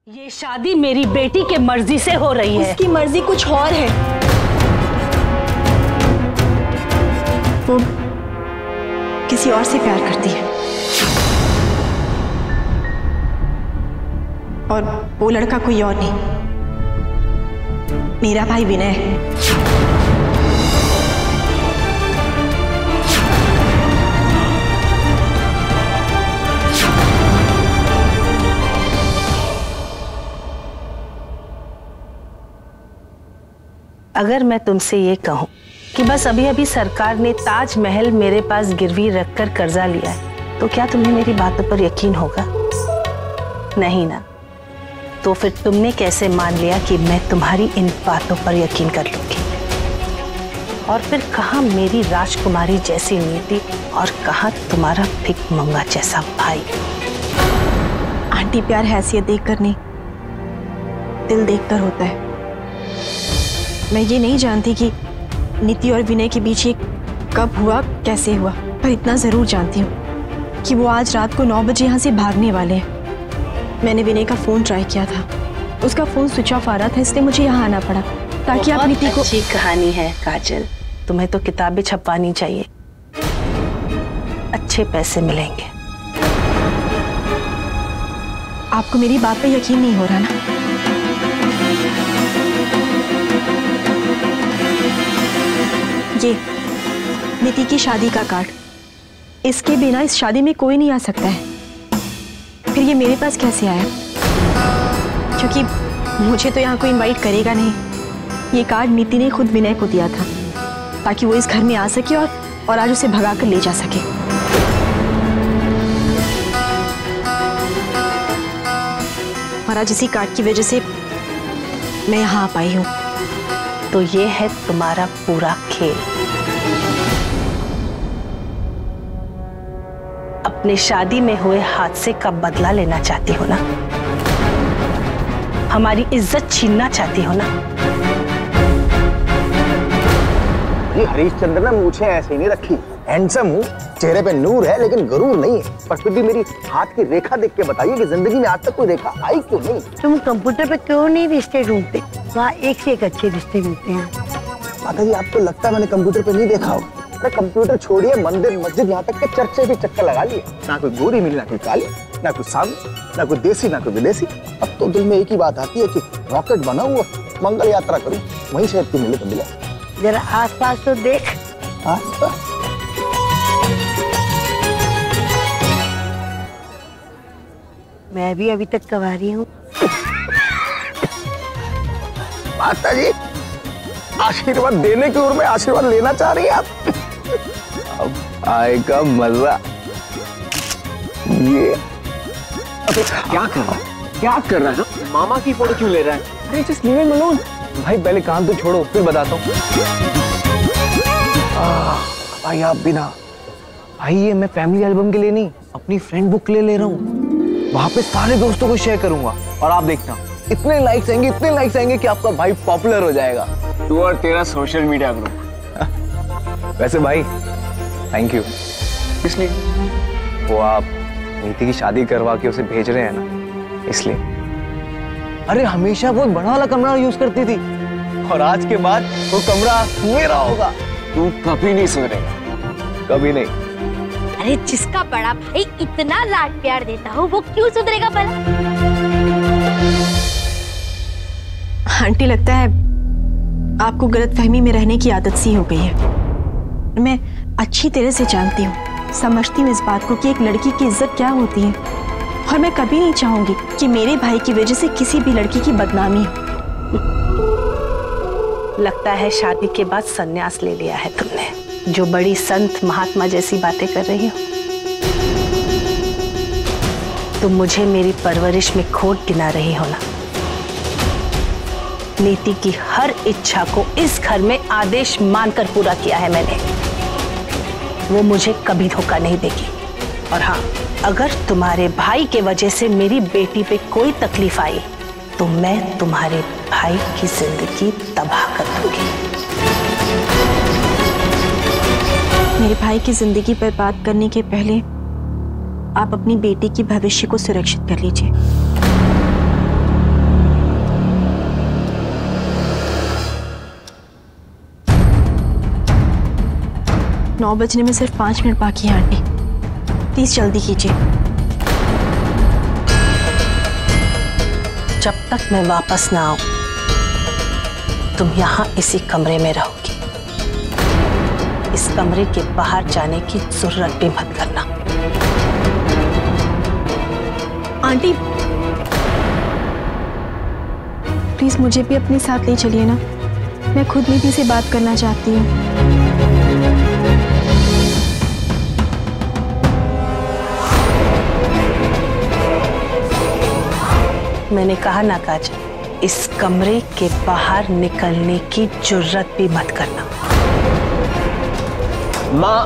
ये शादी मेरी बेटी के मर्जी से हो रही है। उसकी मर्जी कुछ और है। वो किसी और से प्यार करती है और वो लड़का कोई और नहीं, मेरा भाई विनय है। अगर मैं तुमसे ये कहूं कि बस अभी अभी सरकार ने ताजमहल मेरे पास गिरवी रखकर कर्जा लिया है, तो क्या तुम्हें मेरी बातों पर यकीन होगा? नहीं ना? तो फिर तुमने कैसे मान लिया कि मैं तुम्हारी इन बातों पर यकीन कर लूंगी? और फिर कहाँ मेरी राजकुमारी जैसी नीति और कहाँ तुम्हारा भिख मंगा जैसा भाई? आंटी, प्यार हैसियत देखकर नहीं, दिल देखकर होता है। मैं ये नहीं जानती कि नीति और विनय के बीच ये कब हुआ, कैसे हुआ, पर इतना जरूर जानती हूँ कि वो आज रात को 9 बजे यहाँ से भागने वाले हैं। मैंने विनय का फोन ट्राई किया था, उसका फोन स्विच ऑफ आ रहा था, इसलिए मुझे यहाँ आना पड़ा ताकि आप नीति को। अच्छी कहानी है काजल, तुम्हें तो किताबें छपवानी चाहिए, अच्छे पैसे मिलेंगे। आपको मेरी बात पे यकीन नहीं हो रहा ना? ये नीति की शादी का कार्ड, इसके बिना इस शादी में कोई नहीं आ सकता है। फिर ये मेरे पास कैसे आया? क्योंकि मुझे तो यहाँ कोई इनवाइट करेगा नहीं। ये कार्ड नीति ने खुद विनय को दिया था ताकि वो इस घर में आ सके और आज उसे भगा कर ले जा सके। और आज इसी कार्ड की वजह से मैं यहाँ आ पाई हूँ। तो ये है तुम्हारा पूरा खेल। अपने शादी में हुए हादसे का बदला लेना चाहती हो ना? हमारी इज्जत छीनना चाहती हो ना? ये हरीशचंद्र ने मूछें ऐसे ही नहीं रखी, हैंडसम हूँ, चेहरे पे नूर है लेकिन गरूर नहीं है। पर फिर भी मेरी हाथ की रेखा देख के बताइए कि जिंदगी में आज तक कोई रेखा आई क्यों नहीं? तुम कंप्यूटर पे क्यों नहीं रिश्ते ढूंढते? वहाँ एक से एक अच्छे रिश्ते मिलते हैं। माता जी, आपको लगता है मैंने कंप्यूटर पे नहीं देखा होगा? अरे कंप्यूटर छोड़िए, मंदिर मस्जिद यहाँ तक के चर्च से भी चक्कर लगा लिए, ना कोई गोरी मिली, ना कोई काली, ना कोई सामने, ना कोई देसी, ना कोई विदेशी। अब तो दिल में एक ही बात आती है कि रॉकेट बना हुआ मंगल यात्रा करूँ, वहीं से आपको मिले तो मिले। जरा आसपास तो देख। आसपास मैं भी अभी तक कवारी हूँ। माता जी, आशीर्वाद देने की उम्र में आशीर्वाद लेना चाह रही हैं आप? अब आएगा मजा। ये क्या कर रहा है? क्या कर रहा है? मामा की फोटो क्यों ले रहा है? अरे जस्ट लीव हिम अलोन। भाई पहले काम तो छोड़ो, फिर बताता हूँ। भाई आप बिना, भाई ये मैं फैमिली एल्बम के लिए नहीं, अपनी फ्रेंड बुक के लिए ले रहा हूँ। वहाँ पे सारे दोस्तों को शेयर करूंगा और आप देखना इतने लाइक्स आएंगे कि आपका भाई पॉपुलर हो जाएगा। तू और तेरा सोशल मीडिया ग्रुप। वैसे भाई थैंक यू। किस लिए? वो आप नीति की शादी करवा के उसे भेज रहे हैं ना, इसलिए। अरे हमेशा बहुत बड़ा वाला कमरा यूज करती थी और आज के बाद वो कमरा मेरा होगा। तू कभी नहीं सुधरेगा, कभी नहीं। अरे जिसका बड़ा भाई इतना लाड प्यार देता हो वो क्यों सुधरेगा भला? आंटी, लगता है आपको गलतफहमी में रहने की आदत सी हो गई है। मैं अच्छी तरह से जानती हूँ, समझती हूँ इस बात को कि एक लड़की की इज्जत क्या होती है, और मैं कभी नहीं चाहूंगी कि मेरे भाई की वजह से किसी भी लड़की की बदनामी हो। लगता है शादी के बाद संन्यास ले लिया है तुमने, जो बड़ी संत महात्मा जैसी बातें कर रही हो। तुम मुझे मेरी परवरिश में खोट गिना रही हो ना? नीति की हर इच्छा को इस घर में आदेश मानकर पूरा किया है मैंने। वो मुझे कभी धोखा नहीं देगी। और हाँ, अगर तुम्हारे भाई के वजह से मेरी बेटी पे कोई तकलीफ आई तो मैं तुम्हारे भाई की जिंदगी तबाह कर दूंगी। मेरे भाई की जिंदगी पर बात करने के पहले आप अपनी बेटी की भविष्य को सुरक्षित कर लीजिए। 9 बजने में सिर्फ 5 मिनट बाकी है आंटी, प्लीज जल्दी कीजिए। जब तक मैं वापस ना आऊं तुम यहाँ इसी कमरे में रहोगी। इस कमरे के बाहर जाने की जरूरत भी मत करना। आंटी प्लीज मुझे भी अपने साथ ले चलिए ना, मैं खुद नीति से बात करना चाहती हूँ। मैंने कहा ना काजल, इस कमरे के बाहर निकलने की जुर्रत भी मत करना। माँ,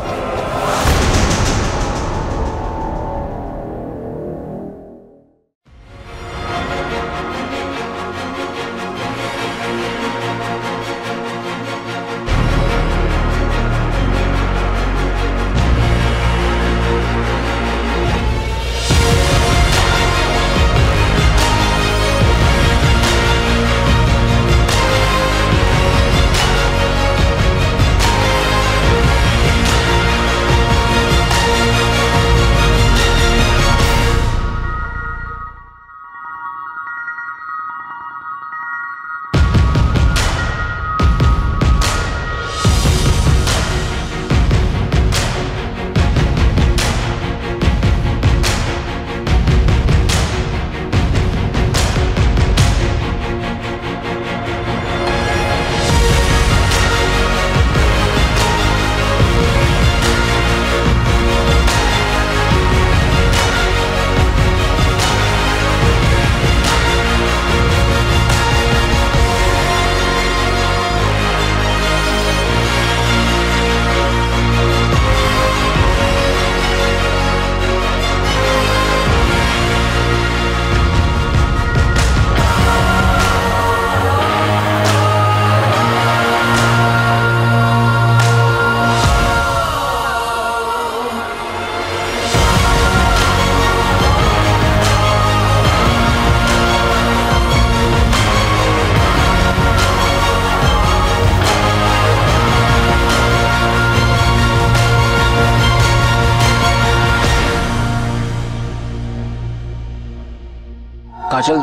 काजल,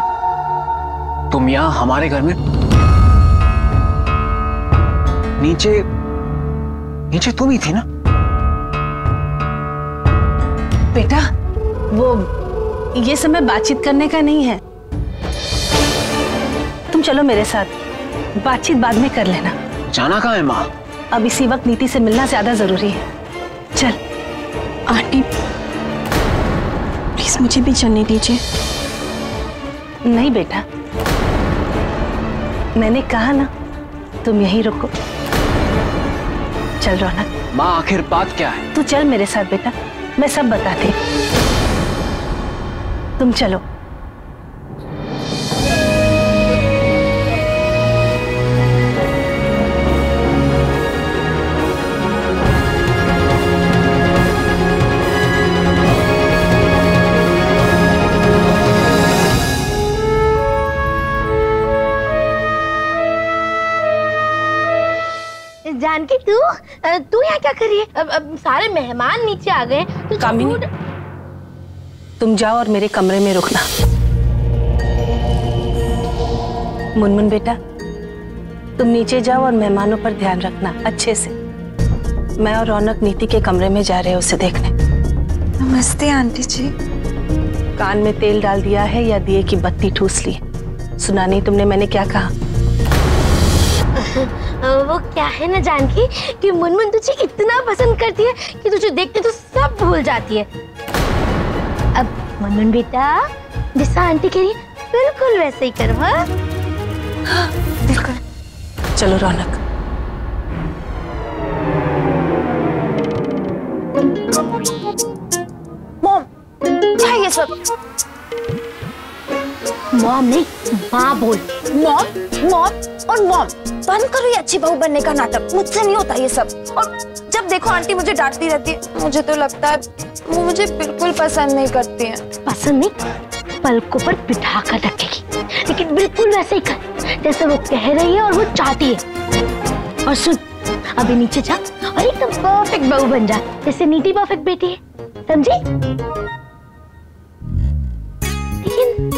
तुम यहाँ हमारे घर में? नीचे तुम ही थी ना? बेटा, वो ये समय बातचीत करने का नहीं है। तुम चलो मेरे साथ, बातचीत बाद में कर लेना। जाना कहाँ है माँ? अब इसी वक्त नीति से मिलना ज्यादा जरूरी है। चल। आंटी प्लीज मुझे भी चलने दीजिए। नहीं बेटा, मैंने कहा ना तुम यहीं रुको। चल रौनक। माँ, आखिर बात क्या है? तू चल मेरे साथ बेटा, मैं सब बताती। तुम चलो। जानकी, तू यहाँ क्या कर रही है? अब सारे मेहमान नीचे आ गए। कामिनी, तुम जाओ और मेरे कमरे में रुकना। मुनमुन बेटा, तुम नीचे जाओ और मेहमानों पर ध्यान रखना अच्छे से। मैं और रौनक नीति के कमरे में जा रहे हैं उसे देखने। नमस्ते आंटी जी। कान में तेल डाल दिया है या दिए की बत्ती ठूस ली? सुना नहीं तुमने मैंने क्या कहा? वो क्या है ना जानकी कि मुनमुन तुझे इतना पसंद करती है कि तुझे देखते तो सब भूल जाती है। अब मुनमुन बेटा, जैसा आंटी कह रही है बिल्कुल वैसे ही करो। हाँ बिल्कुल। चलो रौनक। मॉम, क्या है ये सब? मॉम नहीं, माँ बोल। मॉम और मॉम, बंद करो ये अच्छी बहू बनने का नाटक। मुझसे नहीं होता ये सब। और जब देखो आंटी मुझे डांटती रहती है। मुझे तो लगता है वो मुझे बिल्कुल पसंद नहीं करती हैं। पसंद नहीं, पलकों पर बिठा कर रखेगी, लेकिन बिल्कुल वैसे ही कर जैसे वो कह रही है और वो चाहती है। और सुन, अभी नीचे जा और एकदम परफेक्ट बहू बन जा, जैसे नीति परफेक्ट बेटी है, समझी? लेकिन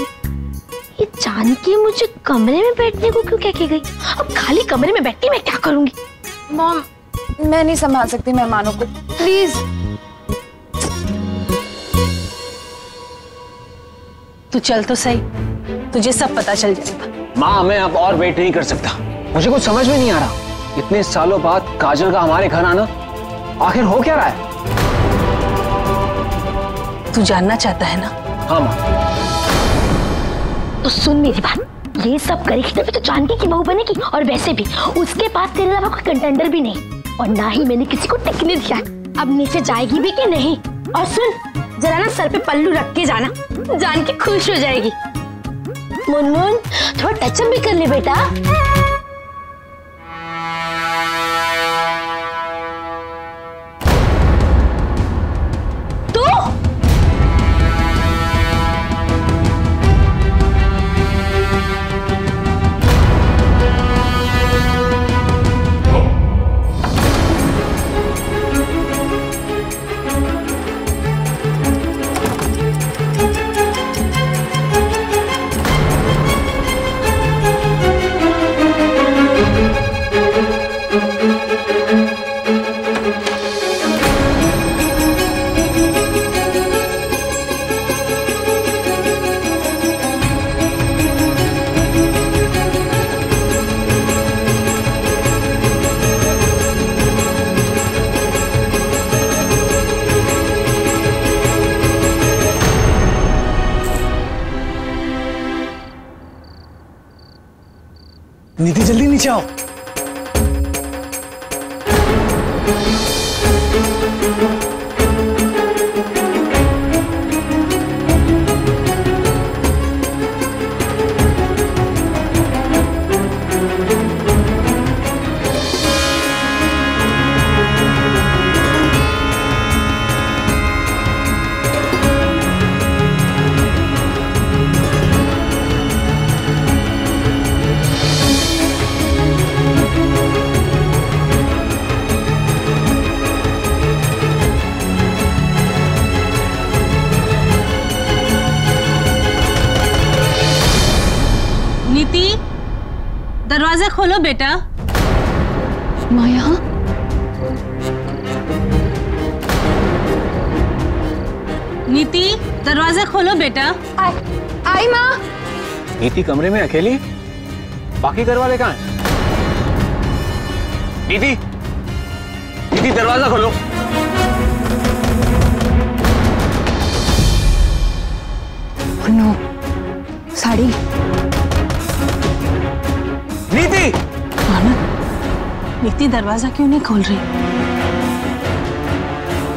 ये जानकी मुझे कमरे में बैठने को क्यों कह के गई? अब खाली कमरे में बैठी मैं क्या करूंगी? मॉम, मैं नहीं संभाल सकती मेहमानों को, प्लीज। तू चल तो सही, तुझे सब पता चल जाएगा। माँ, मैं अब और वेट नहीं कर सकता। मुझे कुछ समझ में नहीं आ रहा। इतने सालों बाद काजल का हमारे घर आना, आखिर हो क्या रहा है? तू जानना चाहता है ना? हाँ माँ। तो सुन मेरी बात, ये सब करेगी तभी तो जानकी की बहू बनेगी, और वैसे भी उसके पास तेरे अलावा कोई कंटेंडर भी नहीं, और ना ही मैंने किसी को टिकने दिया। अब नीचे जाएगी भी कि नहीं? और सुन, जरा ना सर पे पल्लू रख के जाना, जानकी खुश हो जाएगी। मुनमुन, थोड़ा टचअप भी कर ले बेटा। नीति, जल्दी नीचे आओ। नीति, दरवाजा खोलो बेटा। माँ यहाँ? नीति, दरवाजा खोलो बेटा। आई माँ। नीति कमरे में अकेली, बाकी घर वाले कहाँ हैं? नीति, नीति दरवाजा खोलो। नो, साड़ी। नीति! आनंद, नीति दरवाजा क्यों नहीं खोल रही?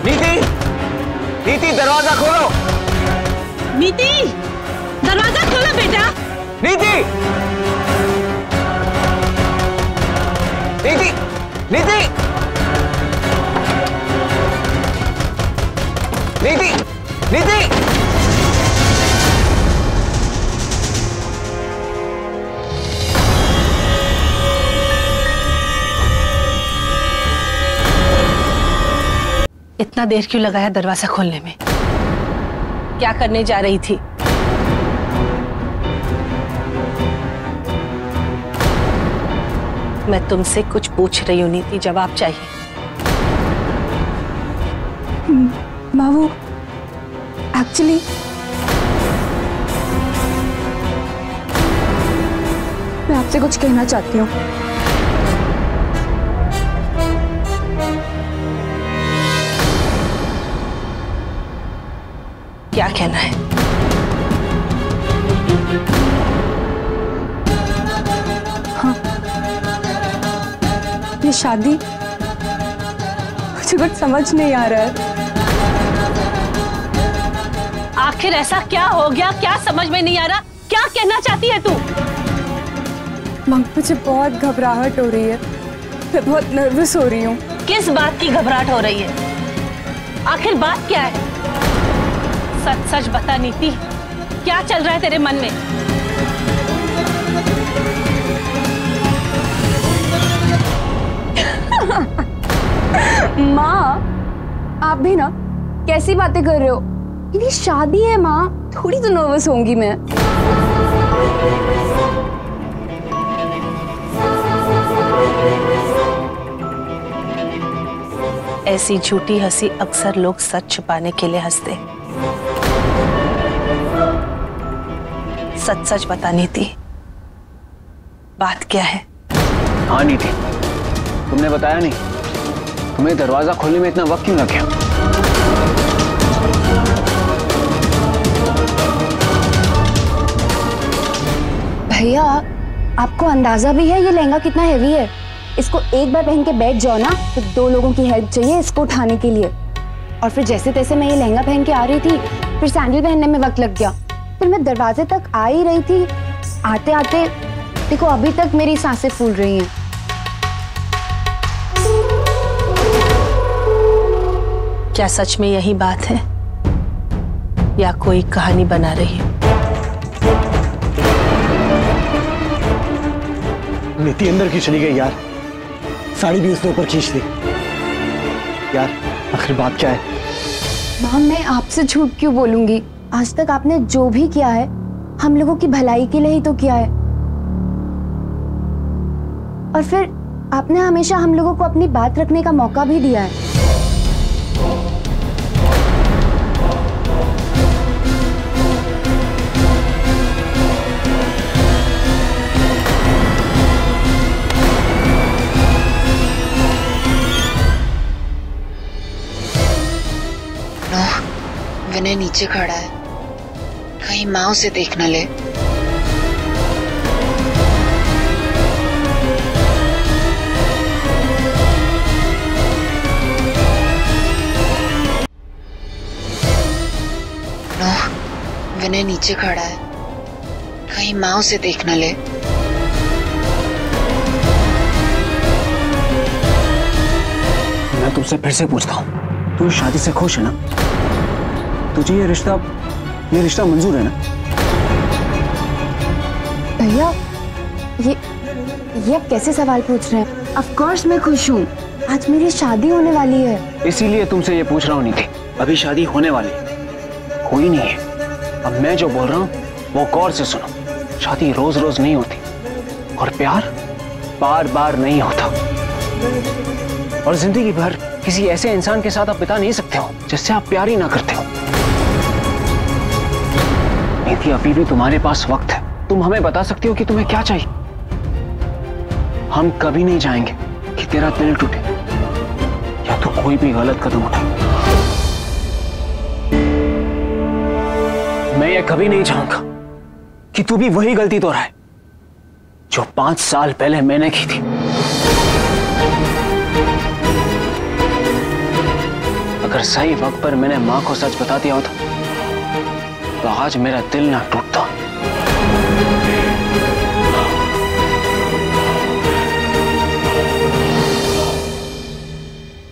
नीति! नीति दरवाजा खोलो! नीति, दरवाजा खोलो बेटा। नीति! नीति! नीति! नीति! नीति! इतना देर क्यों लगाया दरवाजा खोलने में? क्या करने जा रही थी? मैं तुमसे कुछ पूछ रही हूँ नीति, जवाब चाहिए। माँ, वो एक्चुअली मैं आपसे कुछ कहना चाहती हूँ। क्या कहना है? हाँ, ये शादी मुझे कुछ समझ नहीं आ रहा है। आखिर ऐसा क्या हो गया? क्या समझ में नहीं आ रहा? क्या कहना चाहती है तू? माँ, मुझे बहुत घबराहट हो रही है, मैं बहुत नर्वस हो रही हूँ। किस बात की घबराहट हो रही है? आखिर बात क्या है? सच सच बता नीति, क्या चल रहा है तेरे मन में? भी ना कैसी बातें कर रहे हो? मेरी शादी है माँ, थोड़ी तो नर्वस होंगी मैं। ऐसी झूठी हंसी अक्सर लोग सच छुपाने के लिए हंसते। सच सच बता नीति, बात क्या है? हाँ नीति, तुमने बताया नहीं, तुम्हें दरवाजा खोलने में इतना वक्त क्यों लग गया? भैया आपको अंदाजा भी है ये लहंगा कितना हेवी है? इसको एक बार पहन के बैठ जाओ ना तो 2 लोगों की हेल्प चाहिए इसको उठाने के लिए। और फिर जैसे तैसे मैं ये लहंगा पहन के आ रही थी, फिर सैंडल पहनने में वक्त लग गया, फिर मैं दरवाजे तक आ ही रही थी। आते आते देखो अभी तक मेरी सांसें फूल रही हैं। क्या सच में यही बात है या कोई कहानी बना रही है? नीति अंदर क्यों चली गई यार? साड़ी भी उसने ऊपर खींच ली। यार आखिर बात क्या है? माम मैं आपसे झूठ क्यों बोलूंगी? आज तक आपने जो भी किया है हम लोगों की भलाई के लिए ही तो किया है। और फिर आपने हमेशा हम लोगों को अपनी बात रखने का मौका भी दिया है। विनय नीचे खड़ा है, कहीं माँ उसे देख न ले। विनय नीचे खड़ा है, कहीं माँ उसे देख न ले। मैं तुमसे फिर से पूछता हूँ, तू शादी से खुश है ना? तुझे ये रिश्ता मंजूर है ना? भैया ये आप कैसे सवाल पूछ रहे हैं? ऑफ कोर्स मैं खुश हूँ, आज मेरी शादी होने वाली है। इसीलिए तुमसे ये पूछ रहा हूँ नीति, अभी शादी होने वाली हुई नहीं है। अब मैं जो बोल रहा हूँ वो गौर से सुनो। शादी रोज रोज नहीं होती और प्यार बार बार नहीं होता, और जिंदगी भर किसी ऐसे इंसान के साथ आप बिता नहीं सकते हो जिससे आप प्यार ही ना करते हो। नीति अभी भी तुम्हारे पास वक्त है, तुम हमें बता सकती हो कि तुम्हें क्या चाहिए। हम कभी नहीं चाहेंगे कि तेरा दिल टूटे या तो कोई भी गलत कदम उठाए। मैं ये कभी नहीं चाहूंगा कि तू भी वही गलती दोहराए जो 5 साल पहले मैंने की थी। अगर सही वक्त पर मैंने मां को सच बता दिया होता तो आज मेरा दिल ना टूटता।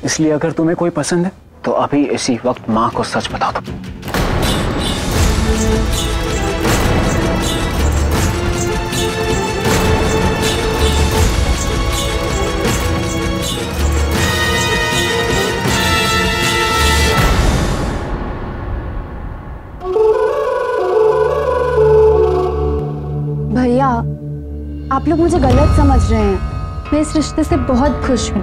इसलिए अगर तुम्हें कोई पसंद है तो अभी इसी वक्त मां को सच बता दो। भैया आप लोग मुझे गलत समझ रहे हैं, मैं इस रिश्ते से बहुत खुश हूँ,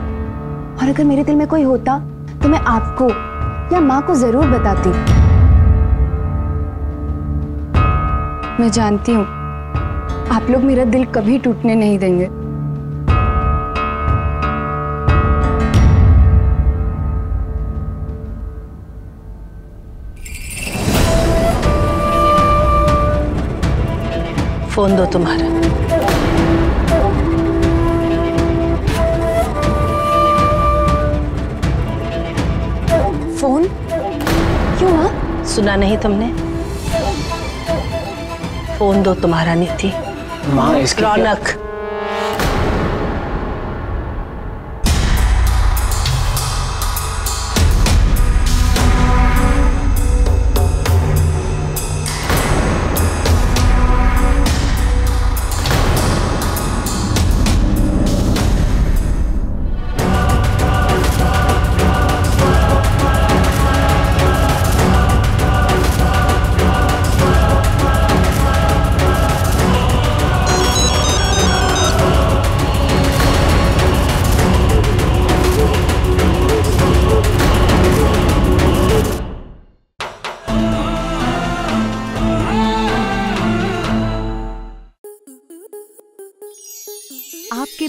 और अगर मेरे दिल में कोई होता तो मैं आपको या माँ को जरूर बताती। मैं जानती हूँ आप लोग मेरा दिल कभी टूटने नहीं देंगे। फोन दो तुम्हारा। फोन क्यों माँ? सुना नहीं तुमने? फोन दो तुम्हारा नीति। माँ इसकी रौनक,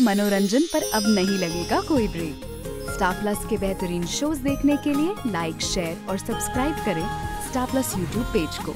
मनोरंजन पर अब नहीं लगेगा कोई ब्रेक। स्टार प्लस के बेहतरीन शोज देखने के लिए लाइक, शेयर और सब्सक्राइब करें स्टार प्लस यूट्यूब पेज को।